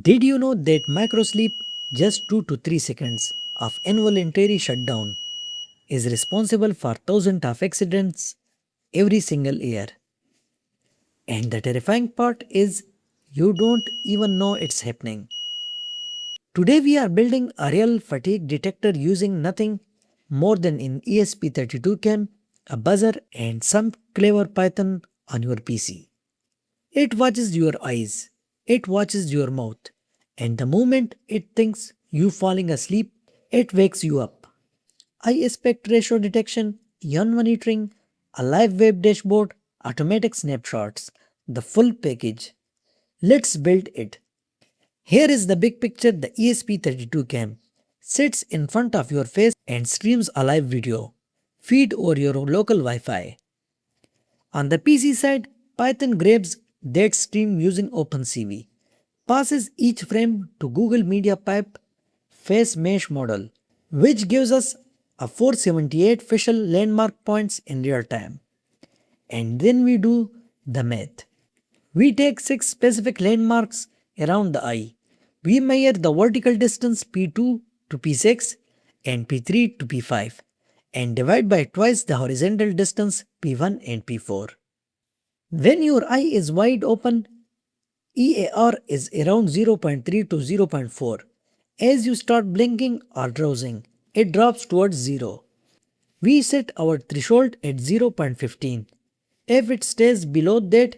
Did you know that microsleep, just 2 to 3 seconds of involuntary shutdown, is responsible for thousands of accidents every single year? And the terrifying part is you don't even know it's happening. Today we are building a real fatigue detector using nothing more than an ESP32-CAM, a buzzer and some clever Python on your PC. It watches your eyes, it watches your mouth, and the moment it thinks you falling asleep, it wakes you up. Eye aspect ratio detection, yawn monitoring, a live web dashboard, automatic snapshots, the full package. Let's build it. Here is the big picture. The ESP32-CAM sits in front of your face and streams a live video feed over your local Wi-Fi. On the PC side, Python grabs that stream using OpenCV, passes each frame to Google Media Pipe face mesh model, which gives us a 478 facial landmark points in real time. And then we do the math. We take 6 specific landmarks around the eye. We measure the vertical distance P2 to P6 and P3 to P5 and divide by twice the horizontal distance P1 and P4. When your eye is wide open, EAR is around 0.3 to 0.4. As you start blinking or drowsing, it drops towards 0. We set our threshold at 0.15. If it stays below that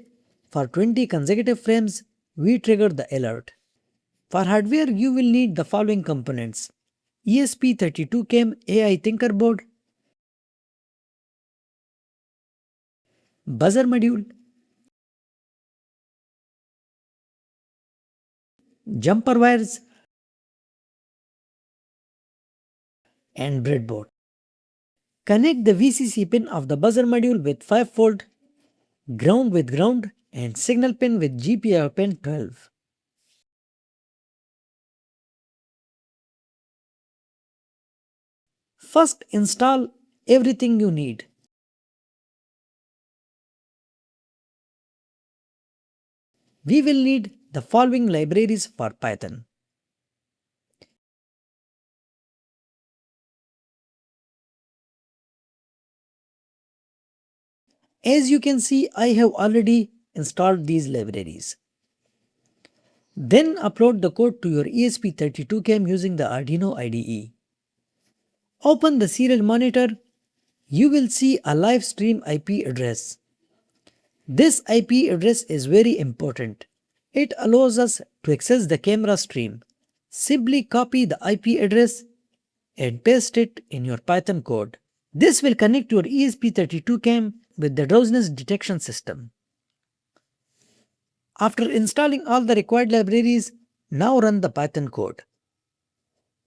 for 20 consecutive frames, we trigger the alert. For hardware, you will need the following components: ESP32-CAM AI Thinker Board, buzzer module, jumper wires, and breadboard. Connect the VCC pin of the buzzer module with 5-volt, ground with ground, and signal pin with GPIO pin 12. First, install everything you need. We will need the following libraries for Python: as you can see, I have already installed these libraries. Then upload the code to your ESP32-CAM using the Arduino IDE. Open the serial monitor. You will see a live stream IP address. This IP address is very important. It allows us to access the camera stream. Simply copy the IP address and paste it in your Python code. This will connect your ESP32-CAM with the drowsiness detection system. After installing all the required libraries, now run the Python code.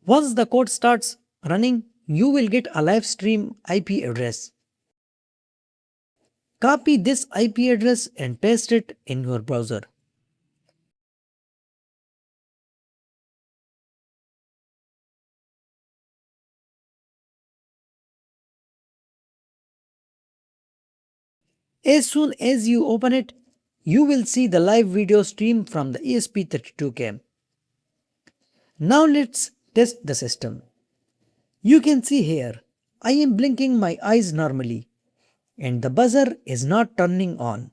Once the code starts running, you will get a live stream IP address. Copy this IP address and paste it in your browser. As soon as you open it, you will see the live video stream from the ESP32-CAM. Now let's test the system. You can see here, I am blinking my eyes normally and the buzzer is not turning on,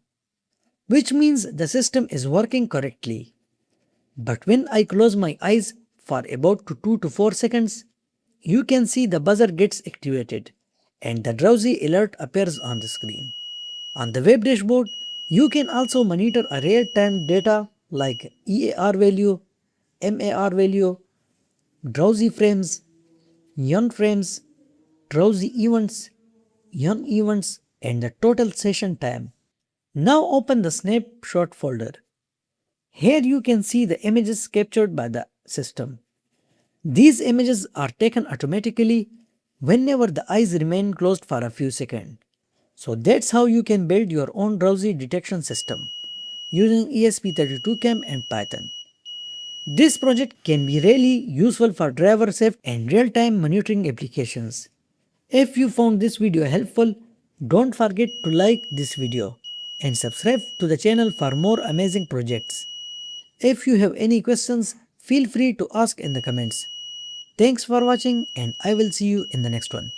which means the system is working correctly. But when I close my eyes for about 2 to 4 seconds, you can see the buzzer gets activated and the drowsy alert appears on the screen. On the web dashboard, you can also monitor a real-time data like EAR value, MAR value, drowsy frames, yawn frames, drowsy events, yawn events, and the total session time. Now open the Snapshot folder. Here you can see the images captured by the system. These images are taken automatically whenever the eyes remain closed for a few seconds. So that's how you can build your own drowsy detection system using ESP32-CAM and Python. This project can be really useful for driver safety and real-time monitoring applications. If you found this video helpful, don't forget to like this video and subscribe to the channel for more amazing projects. If you have any questions, feel free to ask in the comments. Thanks for watching and I will see you in the next one.